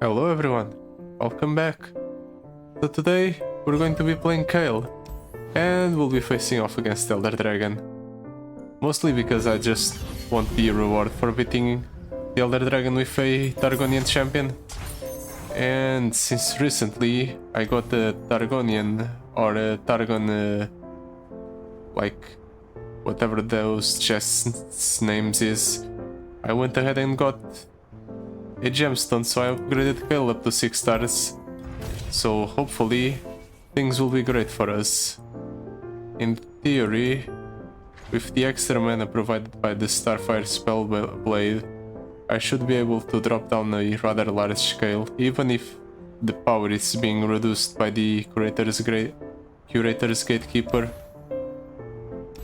Hello everyone, welcome back. So today we're going to be playing Kayle and we'll be facing off against Elder Dragon. Mostly because I just want the reward for beating the Elder Dragon with a Targonian champion. And since recently I got the Targonian or a Targon like whatever those chests names is, I went ahead and got a gemstone, so I upgraded Kayle up to 6 stars. So hopefully things will be great for us. In theory, with the extra mana provided by the Starfire spell blade, I should be able to drop down a rather large scale, even if the power is being reduced by the Curator's Gatekeeper.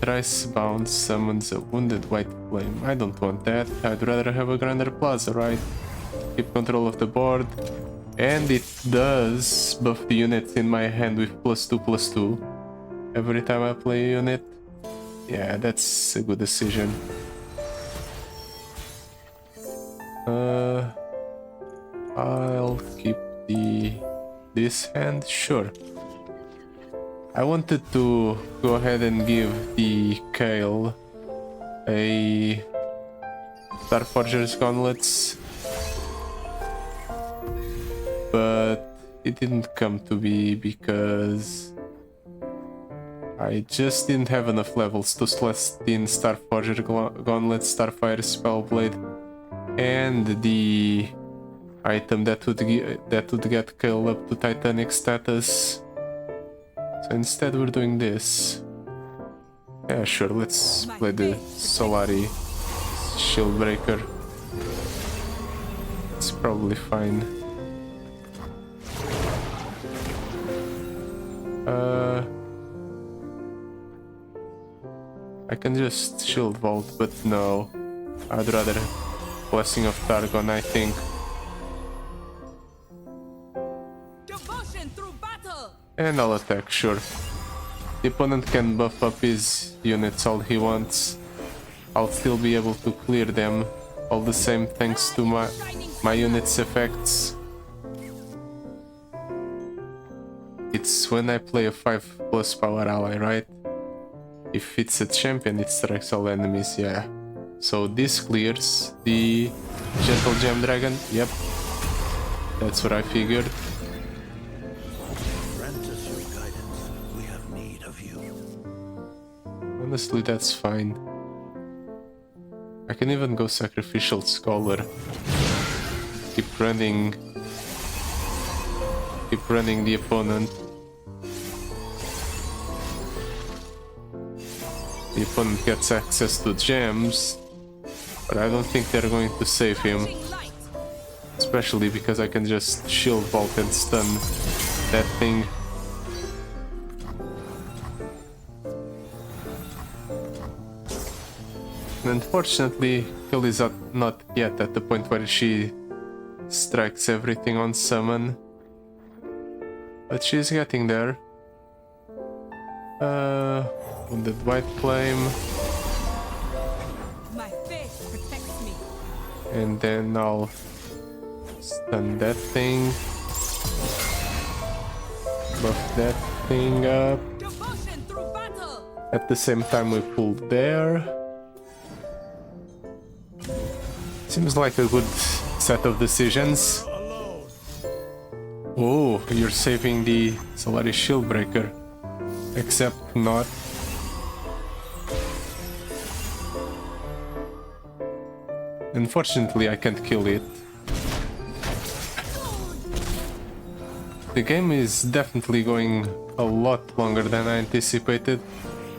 Thrice bound summons a wounded white flame. I don't want that. I'd rather have a grander plaza, right? Keep control of the board. And it does buff the units in my hand with +2/+2 every time I play a unit. Yeah, that's a good decision. I'll keep this hand, sure. I wanted to go ahead and give the Kayle a Starforger's Gauntlets, but it didn't come to be because I just didn't have enough levels to Celestine Starforger Gauntlet, Starfire Spellblade, and the item that would get Kayle up to Titanic status. So instead we're doing this. Yeah, sure, let's play the Solari Shieldbreaker. It's probably fine. I can just Shield Vault, but no. I'd rather Blessing of Targon, I think. And I'll attack, sure. The opponent can buff up his units all he wants. I'll still be able to clear them all the same thanks to my units' effects. It's when I play a 5+ power ally, right? If it's a champion, it strikes all enemies, yeah. So this clears the Gentle Gem Dragon, yep. That's what I figured. Honestly, that's fine. I can even go Sacrificial Scholar. Keep running the opponent. The opponent gets access to gems, but I don't think they're going to save him. Especially because I can just Shield Vault and stun that thing. Unfortunately, Kayle is not yet at the point where she strikes everything on summon, but she's getting there. Wounded White Flame, and then I'll stun that thing, buff that thing up. At the same time we pull there. Seems like a good set of decisions. Oh, you're saving the Solari Shieldbreaker. Except not. Unfortunately, I can't kill it. The game is definitely going a lot longer than I anticipated,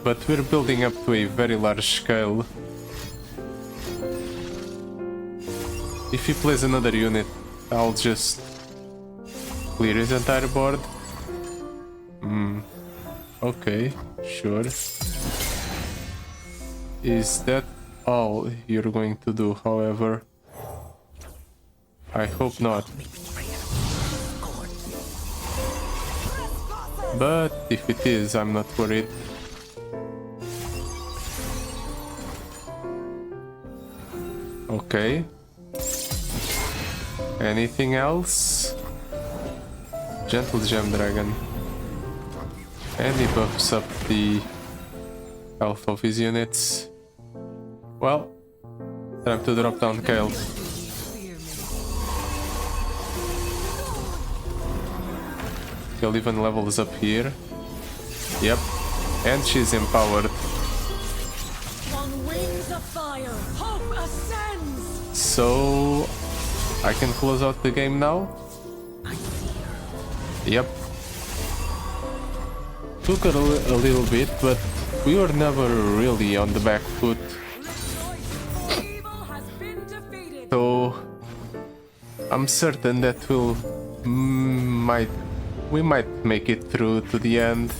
but we're building up to a very large scale. If he plays another unit, I'll just clear his entire board. Okay, sure. Is that all you're going to do, however? I hope not. But if it is, I'm not worried. Okay. Anything else? Gentle Gem Dragon. And he buffs up the health of his units. Well, time to drop down Kayle. Kayle even levels up here. Yep, and she's empowered. On wings of fire, hope ascends. So I can close out the game now? Yep. Took a little bit, but we were never really on the back foot. So I'm certain that we might make it through to the end.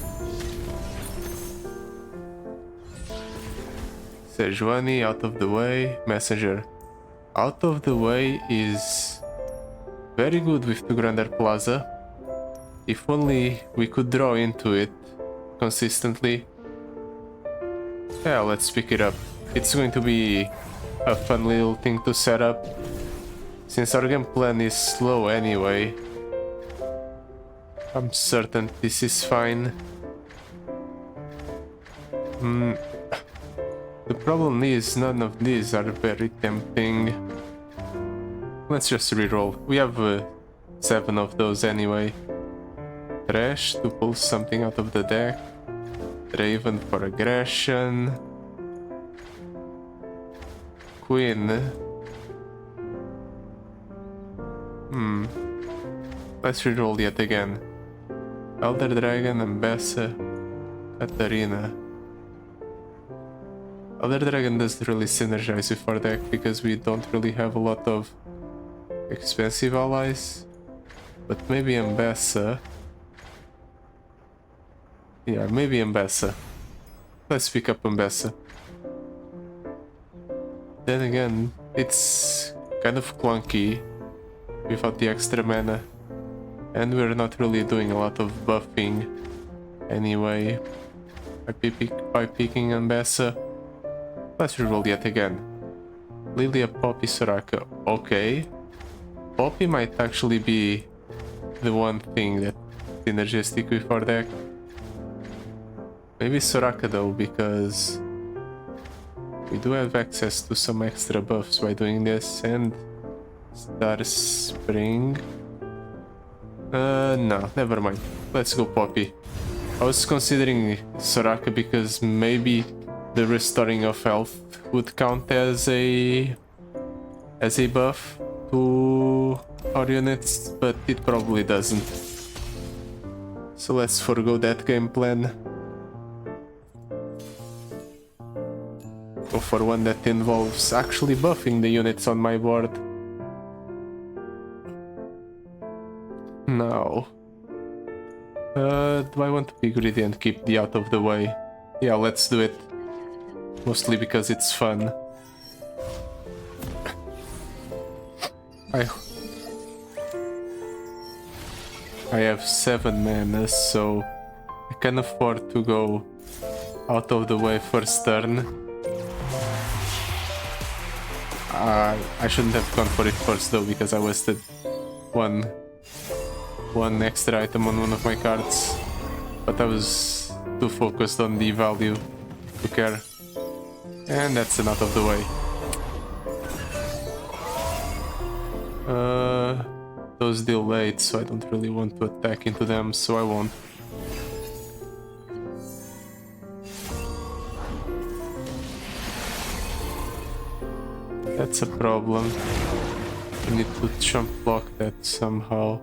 Shyvana out of the way. Messenger out of the way is very good with the Grander Plaza. If only we could draw into it consistently. Yeah, let's pick it up. It's going to be a fun little thing to set up, since our game plan is slow anyway. I'm certain this is fine. The problem is none of these are very tempting. Let's just reroll. We have 7 of those anyway. Trash to pull something out of the deck. Raven for aggression. Queen. Let's reroll yet again. Elder Dragon, Ambessa, Katarina. Elder Dragon doesn't really synergize with our deck because we don't really have a lot of expensive allies. But maybe Ambessa. Yeah, maybe Ambessa. Let's pick up Ambessa. Then again, it's kind of clunky without the extra mana. And we're not really doing a lot of buffing anyway by picking Ambessa. Let's reroll yet again. Lilia, Poppy, Soraka. Okay. Poppy might actually be the one thing that's synergistic with our deck. Maybe Soraka though, because we do have access to some extra buffs by doing this. And Star Spring. No, never mind. Let's go Poppy. I was considering Soraka because maybe the restoring of health would count as a buff to our units, but it probably doesn't. So let's forgo that game plan. Go for one that involves actually buffing the units on my board. Now, do I want to be greedy and keep the out of the way? Yeah, let's do it. Mostly because it's fun. I have 7 mana, so I can afford to go out of the way first turn. I shouldn't have gone for it first though, because I wasted one extra item on one of my cards, but I was too focused on the value to care. And that's an out of the way. Those deal late, so I don't really want to attack into them, so I won't. That's a problem. I need to jump block that somehow.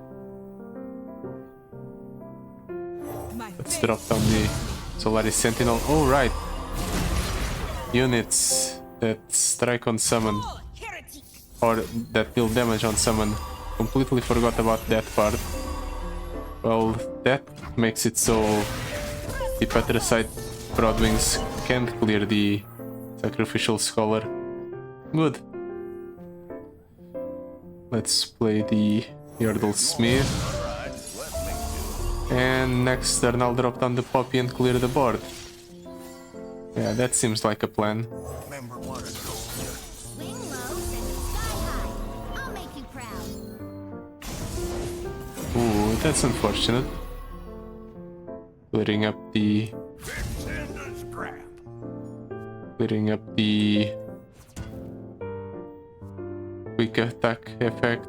Let's drop down the Solaris Sentinel. Oh, right! Units that strike on summon, or that deal damage on summon. Completely forgot about that part. Well, that makes it so the Patricide Broadwings can't clear the Sacrificial Scholar. Good. Let's play the Yardle Smith. And next turn I'll drop down the Poppy and clear the board. Yeah, that seems like a plan. That's unfortunate. Clearing up the quick attack effect.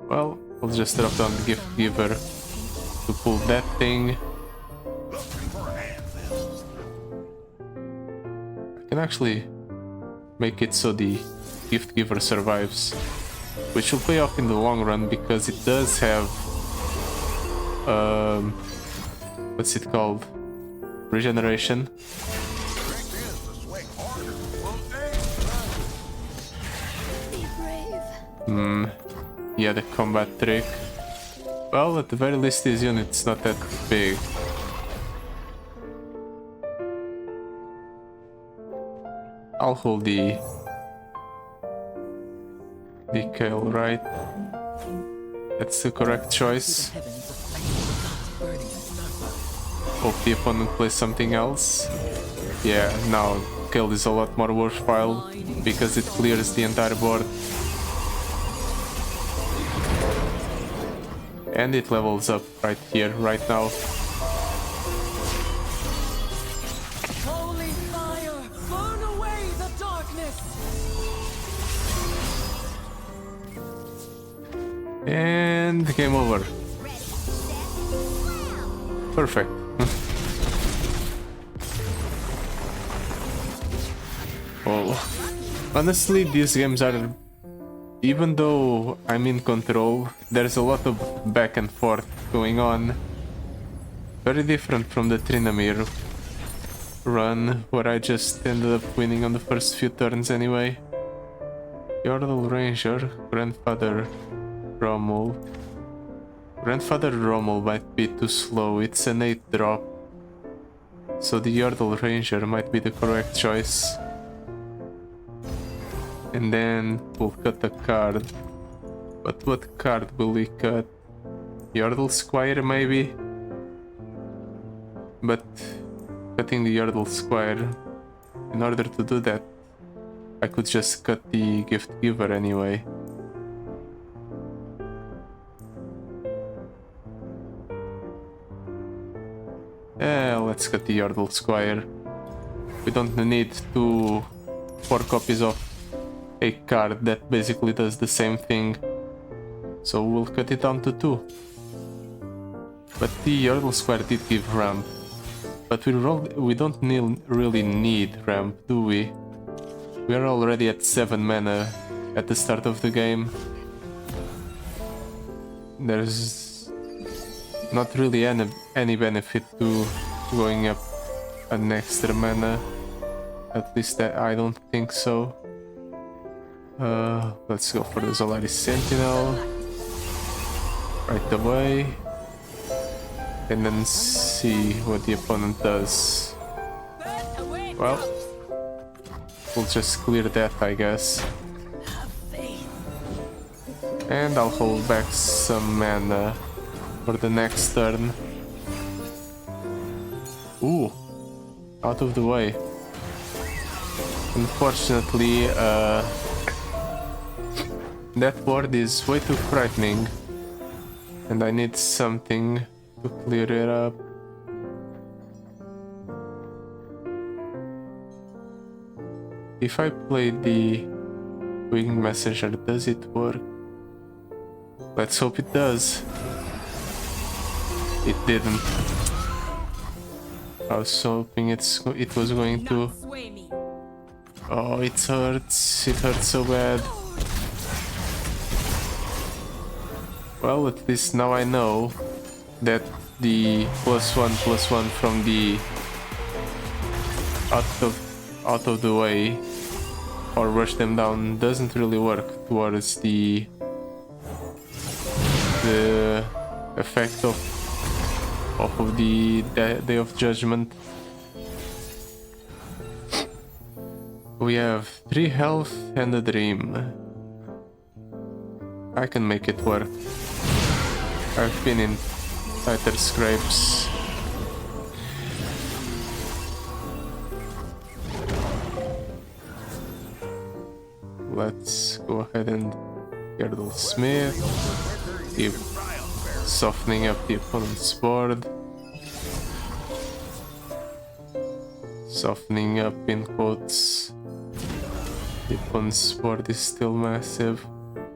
Well, I'll just drop down the gift giver to pull that thing. I can actually make it so the gift giver survives, which will pay off in the long run because it does have what's it called? Regeneration. Yeah, the combat trick. Well, at the very least this unit's not that big. I'll hold the Kayle, right? That's the correct choice. Hope the opponent plays something else. Yeah, now Kayle is a lot more worthwhile because it clears the entire board. And it levels up right here, right now. Holy fire, burn away the darkness. And game over. Perfect. Oh, honestly, these games are, even though I'm in control, there's a lot of back and forth going on. Very different from the Trinamir run, where I just ended up winning on the first few turns anyway. Yordle Ranger, Grandfather Rommel. Grandfather Rommel might be too slow, it's an 8 drop. So the Yordle Ranger might be the correct choice. And then we'll cut a card. But what card will we cut? Yordle Squire maybe? But cutting the Yordle Squire, in order to do that, I could just cut the gift giver anyway. Let's cut the Yordle Squire. We don't need 4 copies of a card that basically does the same thing, so we'll cut it down to 2. But the Yordle Square did give ramp, but we don't really need ramp, do we? We are already at 7 mana at the start of the game. There's not really any benefit to going up an extra mana, at least I don't think so. Let's go for the Zolaris Sentinel right away, and then see what the opponent does. Well, we'll just clear that, I guess. And I'll hold back some mana for the next turn. Ooh, out of the way. Unfortunately, that board is way too frightening, and I need something to clear it up. If I play the Winged Messenger, does it work? Let's hope it does. It didn't. I was hoping it was going to. Oh, it hurts. It hurts so bad. Well, at least now I know that the +1/+1 from the out of the way or rush them down doesn't really work towards the effect of the Day of Judgment. We have 3 health and a dream. I can make it work. I've been in tighter scrapes. Let's go ahead and Yordle Smith. Give Softening up the opponent's board. Softening up in quotes. The opponent's board is still massive.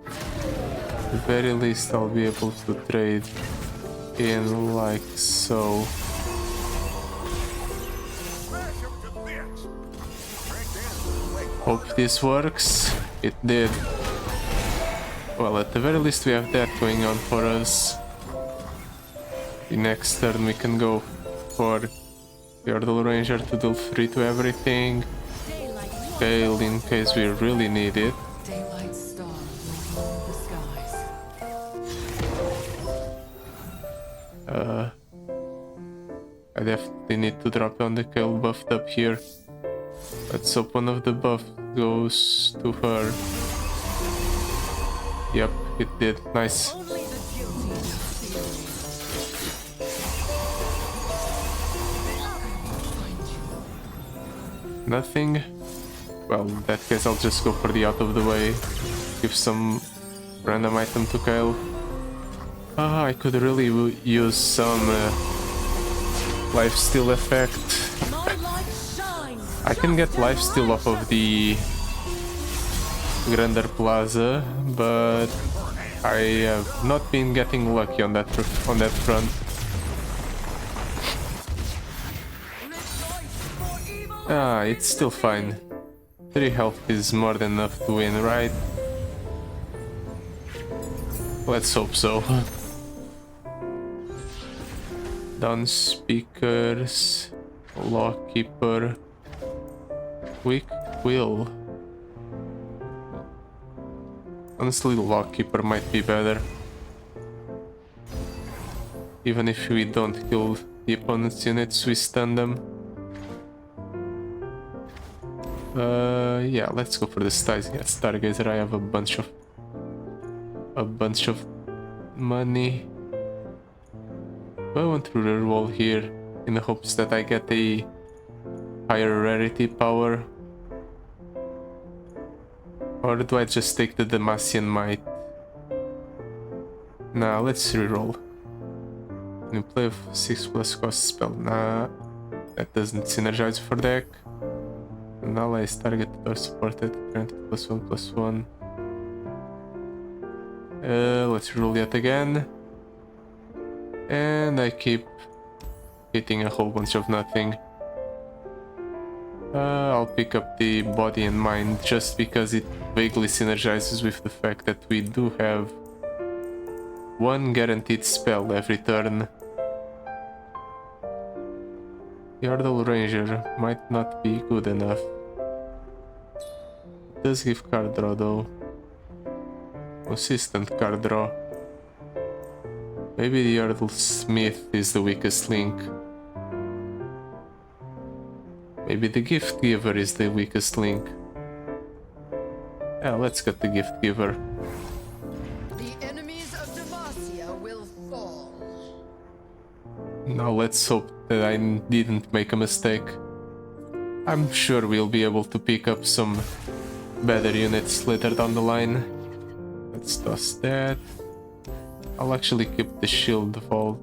At the very least I'll be able to trade in like so. Hope this works. It did. Well, at the very least we have that going on for us. The next turn we can go for the Yordle Ranger to deal 3 to everything. Kayle in case we really need it. Daylight star will roam the skies. I definitely need to drop on the Kayle buffed up here. Let's hope one of the buffs goes to her. Yep, it did. Nice. Only the guilty feel. Nothing? Well, in that case I'll just go for the out of the way. Give some random item to Kayle. I could really use some lifesteal effect. My light shines. I can get lifesteal off of the Grander Plaza, but I have not been getting lucky on that front. It's still fine. 3 health is more than enough to win, right? Let's hope so. Dawn Speakers, Lawkeeper, Quick Will. Honestly, Lawkeeper might be better. Even if we don't kill the opponent's units, we stun them. Yeah, let's go for the Stargazer. I have a bunch of money. I want to reroll here in the hopes that I get a higher rarity power. Or do I just take the Demacian Might? Nah, let's reroll. Can you play a 6+ cost spell? Nah, that doesn't synergize for deck. An ally is targeted or supported, granted +1/+1. Let's roll yet again. And I keep hitting a whole bunch of nothing. I'll pick up the Body and Mind just because it vaguely synergizes with the fact that we do have 1 guaranteed spell every turn. Yordle Ranger might not be good enough. It does give card draw though. Consistent card draw. Maybe the Yordle Smith is the weakest link. Maybe the Gift Giver is the weakest link. Yeah, let's get the Gift Giver. The enemies of Demacia will fall. Now let's hope that I didn't make a mistake. I'm sure we'll be able to pick up some better units later down the line. Let's toss that. I'll actually keep the Shield Vault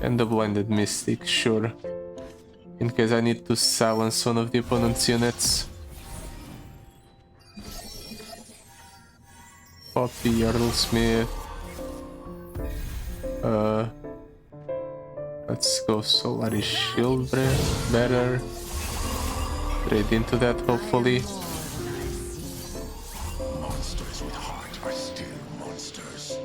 and the Blinded Mystic, sure, in case I need to silence one of the opponent's units. Poppy, Yordle Smith. Let's go Solaris Shield better. Trade into that, hopefully. Monsters with heart are still monsters.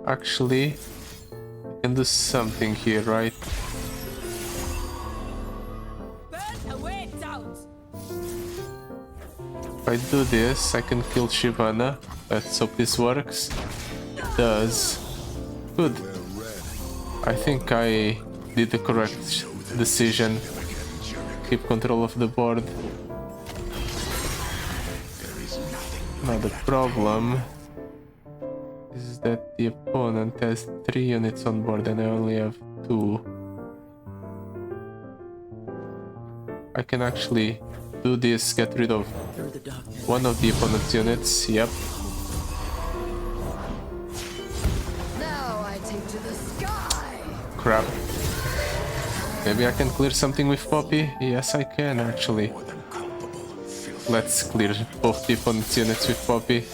Actually, I can do something here, right? Burn away, doubt. If I do this, I can kill Shyvana. Let's hope this works. It does. Good. I think I did the correct decision. Keep control of the board. Now the problem is that the opponent has 3 units on board and I only have 2. I can actually do this, get rid of one of the opponent's units. Yep. Now I take to the sky. Crap. Maybe I can clear something with Poppy? Yes, I can actually. Let's clear both the opponent's units with Poppy.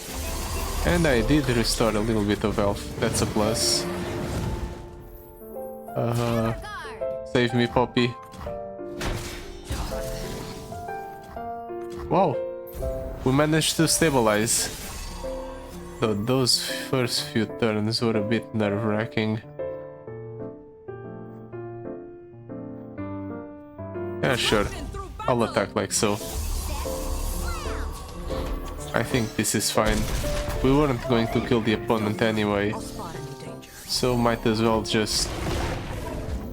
And I did restore a little bit of health. That's a plus. Save me, Poppy. Wow. We managed to stabilize. Though those first few turns were a bit nerve-wracking. Yeah, sure. I'll attack like so. I think this is fine. We weren't going to kill the opponent anyway, so might as well just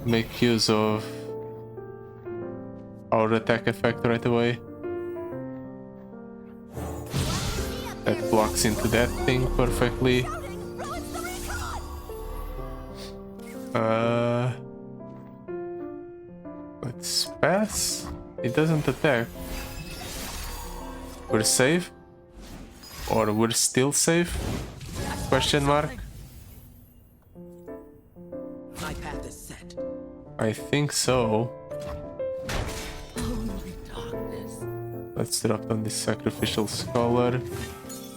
make use of our attack effect right away. That blocks into that thing perfectly. Let's pass. It doesn't attack. We're safe? Or we're still safe? Question mark? My path is set. I think so. Only darkness. Let's drop down this sacrificial scholar.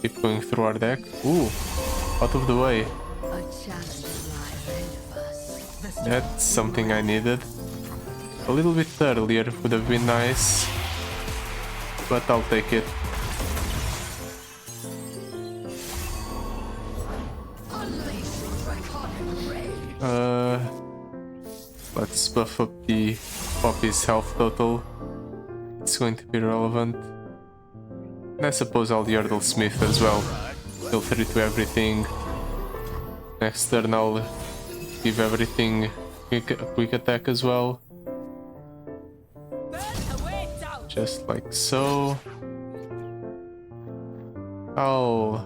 Keep going through our deck. Ooh, out of the way. A challenge lies ahead of us. That's something I needed. A little bit earlier would have been nice, but I'll take it. Unleash your draconic rage. Let's buff up the Poppy's health total. It's going to be relevant. And I suppose I'll Yordle Smith as well. Feel free to everything. Next turn I'll give everything quick attack as well. Just like so. I'll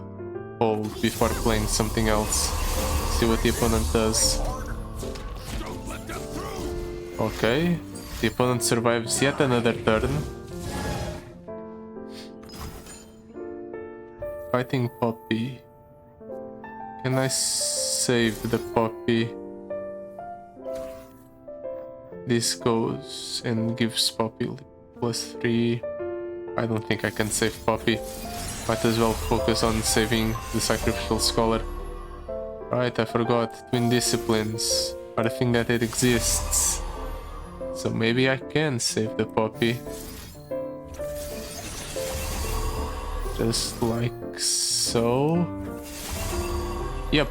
hold before playing something else. See what the opponent does. Okay, the opponent survives yet another turn. Fighting Poppy. Can I save the Poppy? This goes and gives Poppy +3. I don't think I can save Poppy. Might as well focus on saving the Sacrificial Scholar. Right, I forgot. Twin Disciplines are a thing that it exists. So maybe I can save the Poppy. Just like so. Yep,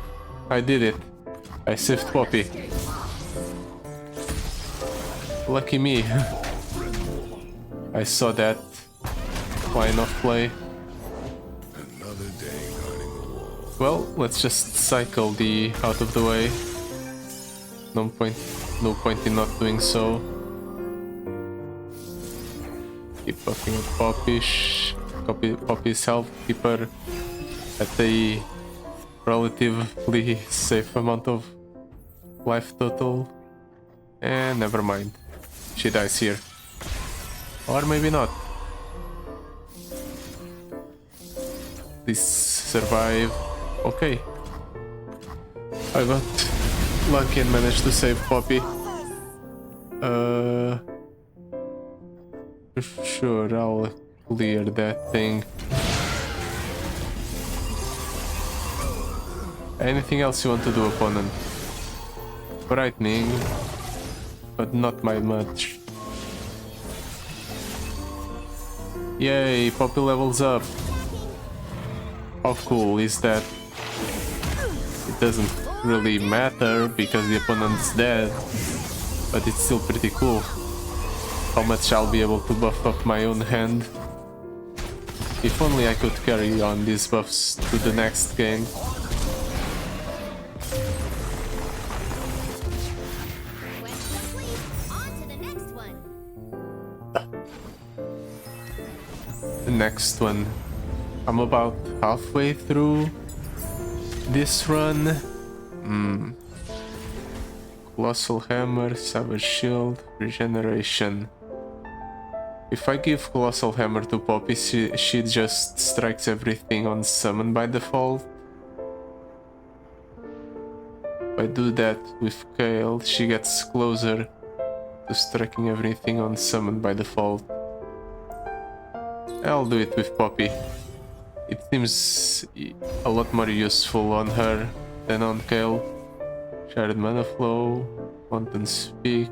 I did it. I saved Poppy. Lucky me. I saw that line of play. Well, let's just cycle the out of the way. No point in not doing so. Keep buffing up Poppy's health, keep her at a relatively safe amount of life total. And never mind, she dies here. Or maybe not. Please survive. Okay. I got lucky and managed to save Poppy. Sure, I'll clear that thing. Anything else you want to do, opponent? Frightening, but not by much. Yay, Poppy levels up. How cool is that? It doesn't really matter because the opponent's dead, but it's still pretty cool. How much I'll be able to buff up my own hand. If only I could carry on these buffs to the next game. The next one. I'm about halfway through this run. Colossal Hammer, Savage Shield, Regeneration. If I give Colossal Hammer to Poppy, she just strikes everything on summon by default. If I do that with Kayle, she gets closer to striking everything on summon by default. I'll do it with Poppy. It seems a lot more useful on her than on Kayle. Shared Mana Flow, Fountain's Peak.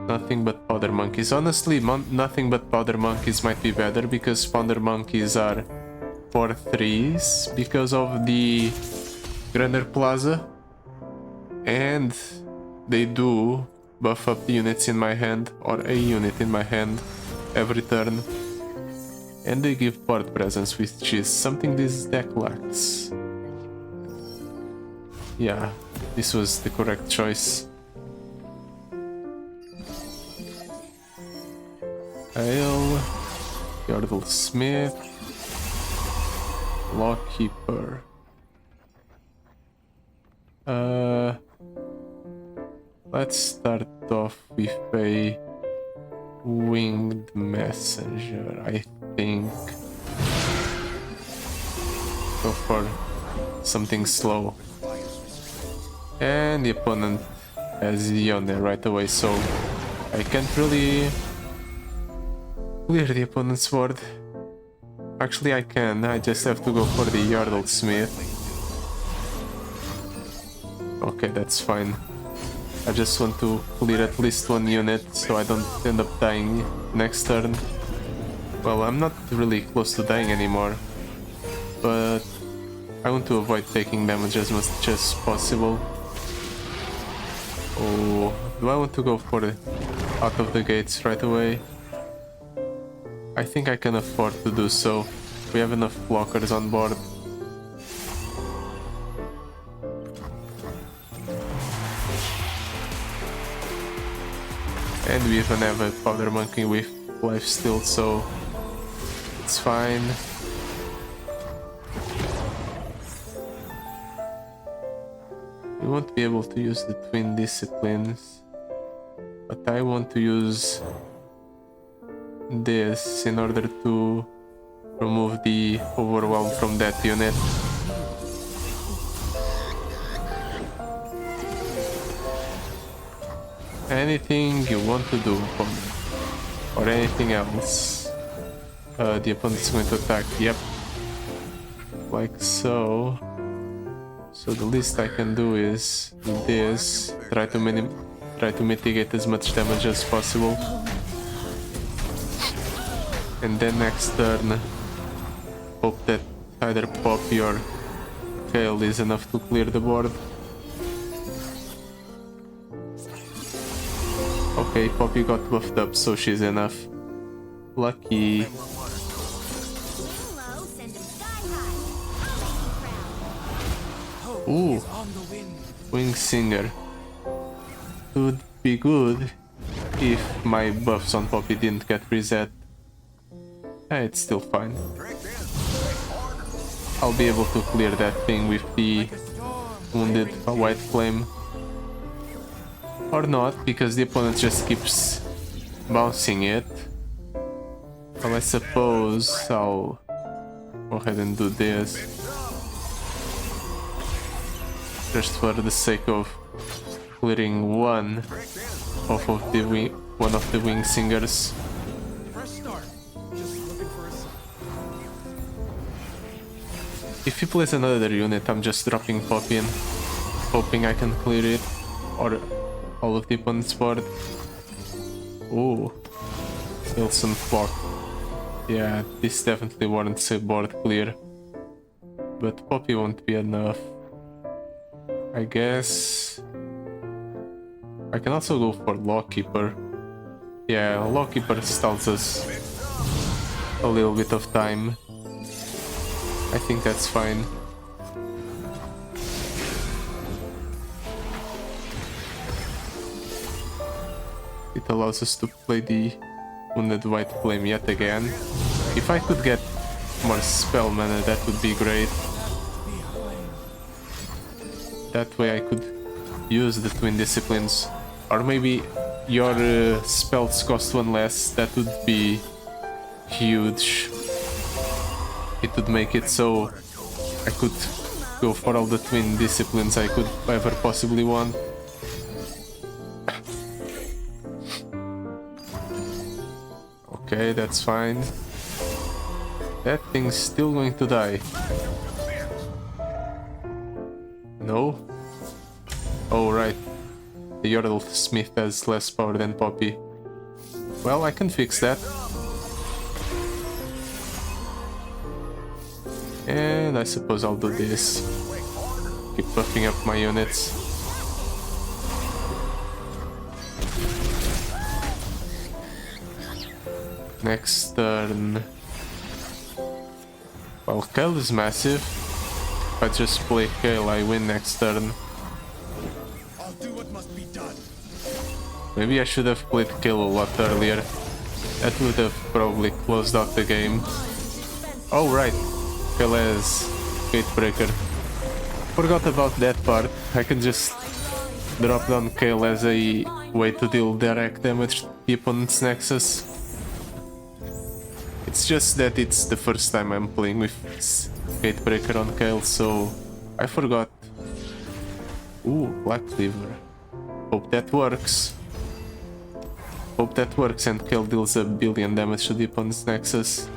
Nothing but Powder Monkeys. Honestly, nothing but Powder Monkeys might be better because Powder Monkeys are 4/3s because of the Grander Plaza. And they do buff up the units in my hand, or a unit in my hand, every turn. And they give board presence, which is something this deck lacks. Yeah, this was the correct choice. Kayle, Yardle Smith, Lockkeeper. Let's start off with a Winged Messenger, I think. Go for something slow. And the opponent has Yone right away, so I can't really clear the opponent's board. Actually, I can. I just have to go for the Yardle Smith. Okay, that's fine. I just want to clear at least one unit so I don't end up dying next turn. Well, I'm not really close to dying anymore, but I want to avoid taking damage as much as possible. Oh, do I want to go for it out of the gates right away? I think I can afford to do so. We have enough blockers on board. And we even have a Powder Monkey with lifesteal, so it's fine. We won't be able to use the Twin Disciplines, but I want to use this in order to remove the Overwhelm from that unit. Anything you want to do, opponent, or anything else. The opponent's going to attack, yep, like so. So the least I can do is this, try to mitigate as much damage as possible. And then next turn, hope that either Poppy or Kayle is enough to clear the board. Okay, Poppy got buffed up, so she's enough. Lucky. Ooh, Wing Singer. It would be good if my buffs on Poppy didn't get reset. It's still fine. I'll be able to clear that thing with the Wounded White Flame. Or not, because the opponent just keeps bouncing it. Well, I suppose I'll go ahead and do this. Just for the sake of clearing one off of the one of the Wing Singers. If he plays another unit, I'm just dropping Poppy in, hoping I can clear it, or all of the opponent's board. Ooh, Wilson Flock. Yeah, this definitely warrants a board clear. But Poppy won't be enough. I guess I can also go for Lockkeeper. Yeah, Lockkeeper stalls us a little bit of time. I think that's fine. It allows us to play the Wounded White Flame yet again. If I could get more spell mana, that would be great. That way I could use the Twin Disciplines, or maybe your spells cost one less, that would be huge. It would make it so I could go for all the twin disciplines I could ever possibly want. Okay, that's fine. That thing's still going to die. No? Oh, right. The Yordle Smith has less power than Poppy. Well, I can fix that. And I suppose I'll do this. Keep buffing up my units. Next turn. Well, Kayle is massive. If I just play Kayle, I win next turn. I'll do what must be done. Maybe I should have played Kayle a lot earlier. That would have probably closed out the game. Oh right, Kayle has Gatebreaker. Forgot about that part. I can just drop down Kayle as a way to deal direct damage to the opponent's Nexus. It's just that it's the first time I'm playing with Gatebreaker on Kayle, so I forgot. Ooh, Black Cleaver. Hope that works. Hope that works and Kayle deals a billion damage to the opponent's Nexus.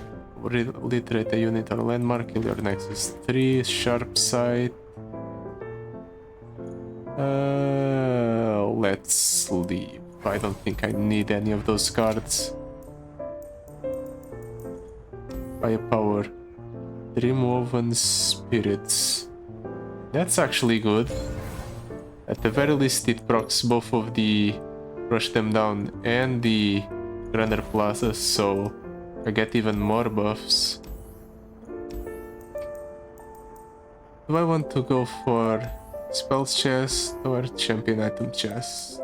Literate a unit or landmark, kill your Nexus. 3, Sharp Sight. Let's leave. I don't think I need any of those cards. Firepower. Removen Spirits. That's actually good. At the very least it procs both of the Rush Them Down and the Runner Plaza, so I get even more buffs. Do I want to go for Spells Chest or Champion Item Chest?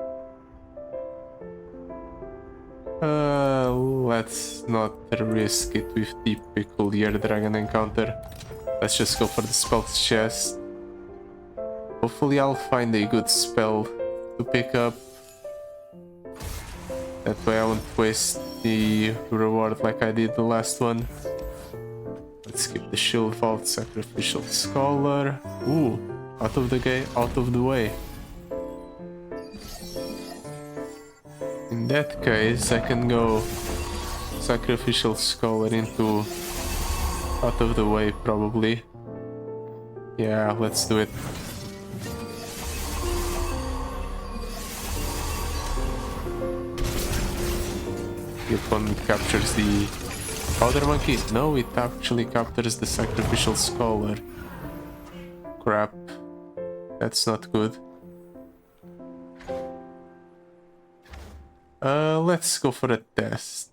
Let's not risk it with the Peculiar Dragon encounter. Let's just go for the Spells Chest. Hopefully I'll find a good spell to pick up. That way I won't waste the reward like I did the last one. Let's skip the Shield Vault, Sacrificial Scholar. Ooh, out of the way. In that case, I can go Sacrificial Scholar into out of the way, probably. Yeah, let's do it. The opponent captures the Powder Monkey. No, it actually captures the Sacrificial Scholar. Crap. That's not good. Let's go for a test.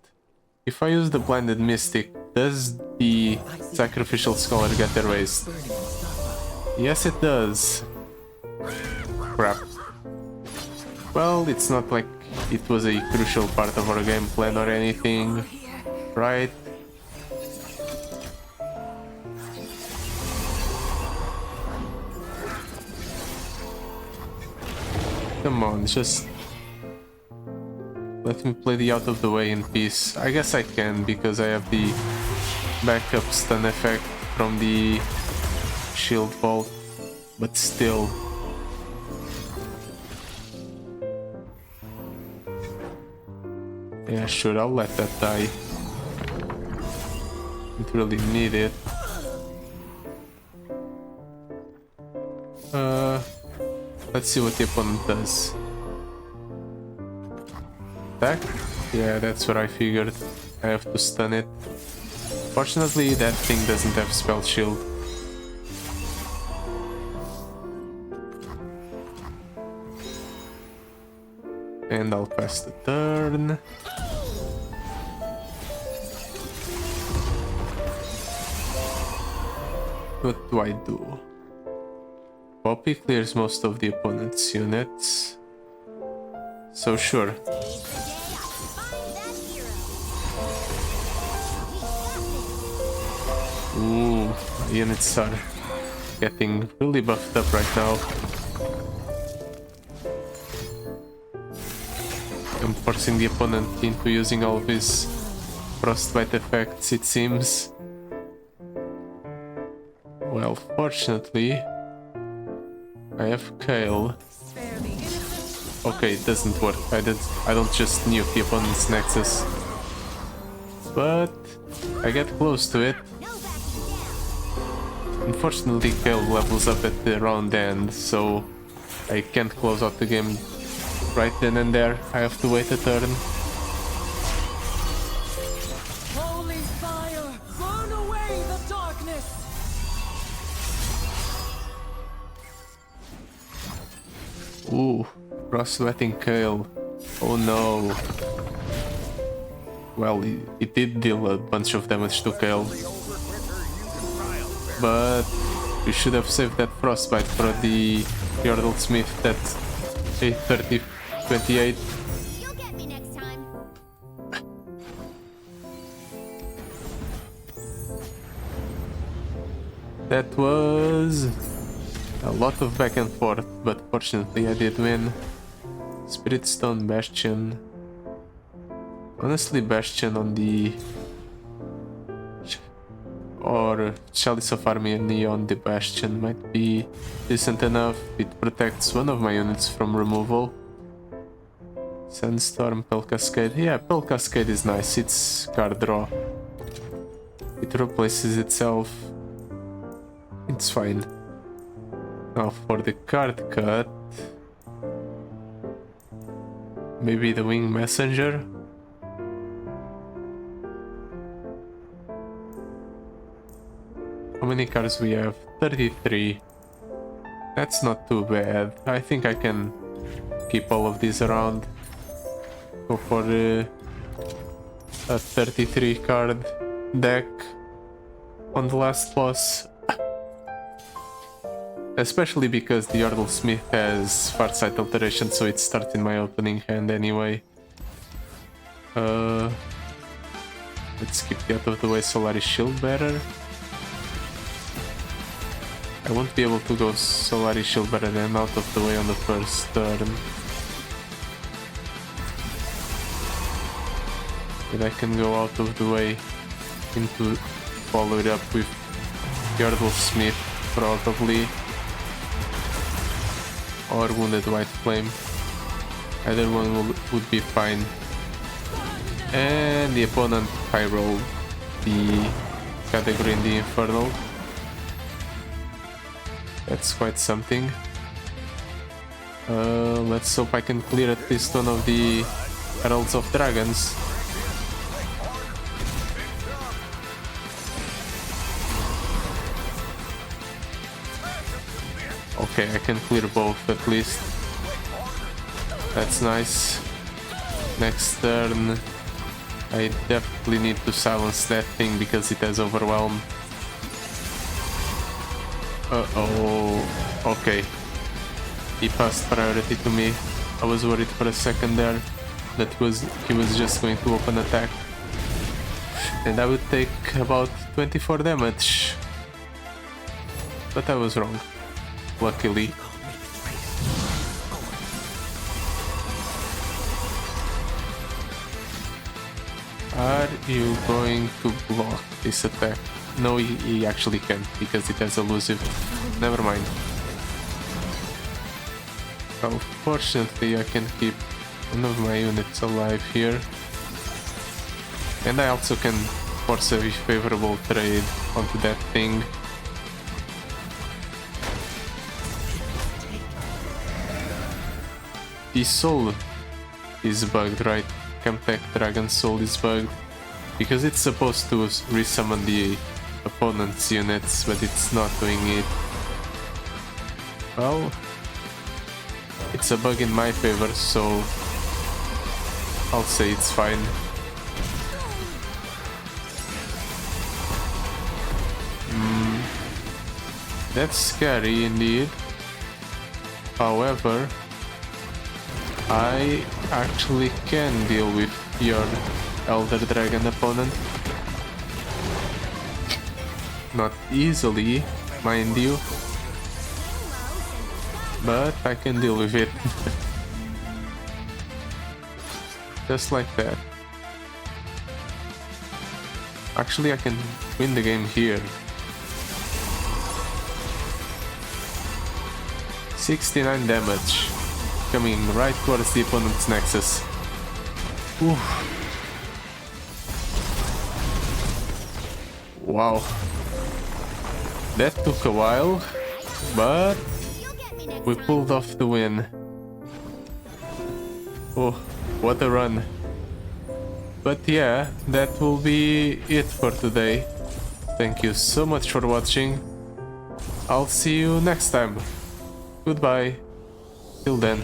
If I use the Blinded Mystic, does the Sacrificial Scholar get erased? Yes, it does. Crap. Well, it's not like it was a crucial part of our game plan or anything, right? Come on, just let me play the out of the way in peace. I guess I can because I have the backup stun effect from the Shield Vault, but still. Yeah, sure, I'll let that die. Don't really need it. Let's see what the opponent does. Attack? Yeah, that's what I figured. I have to stun it. Fortunately, that thing doesn't have spell shield. And I'll pass the turn. What do I do? Poppy clears most of the opponent's units. So sure. Ooh, units are getting really buffed up right now. I'm forcing the opponent into using all of his frostbite effects, it seems. Well, fortunately, I have Kayle. Okay, it doesn't work. I don't just nuke the opponent's Nexus. But I get close to it. Unfortunately, Kayle levels up at the round end, so I can't close out the game right then and there. I have to wait a turn. Holy fire, burn away the darkness. Ooh, cross-sweating Kayle. Oh no. Well, it did deal a bunch of damage to Kayle. But we should have saved that frostbite for the Yordle Smith at 8:30-28. You'll get me next time. That was a lot of back and forth, but fortunately I did win. Spirit Stone Bastion. Honestly, Bastion on the... or Chalice of Armony on the Bastion might be decent enough. It protects one of my units from removal. Sandstorm, Pell Cascade. Yeah, Pell Cascade is nice. It's card draw. It replaces itself. It's fine. Now for the card cut. Maybe the Wing Messenger? How many cards we have? 33. That's not too bad. I think I can keep all of these around. Go for a 33 card deck on the last boss. Especially because the Yordle Smith has Farsight Alteration, so it starts in my opening hand anyway. Let's keep the out of the way Solaris Shield bearer. I won't be able to go Solaris Shield bearer than out of the way on the first turn. But I can go out of the way into follow it up with Yordle Smith probably. Or Wounded White Flame. Either one would be fine. And the opponent high roll the category in the Infernal. That's quite something. Let's hope I can clear at least one of the Heralds of Dragons. Okay, I can clear both at least. That's nice. Next turn, I definitely need to silence that thing because it has Overwhelm. Uh-oh. Okay. He passed priority to me. I was worried for a second there that he was just going to open attack. And I would take about 24 damage. But I was wrong. Luckily. Are you going to block this attack? No, he actually can't because it has elusive. Never mind. Unfortunately, I can keep one of my units alive here. And I also can force a favorable trade onto that thing. The soul is bugged, right? Chemtech Dragon Soul is bugged because it's supposed to resummon the opponent's units, but it's not doing it. Well, it's a bug in my favor, so I'll say it's fine. That's scary indeed. However, I actually can deal with your Elder Dragon opponent. Not easily, mind you, but I can deal with it. Just like that. Actually, I can win the game here. 69 damage. Coming right towards the opponent's nexus. Oof. Wow. That took a while, but we pulled off the win. Oh, what a run. But yeah, that will be it for today. Thank you so much for watching. I'll see you next time. Goodbye. Till then.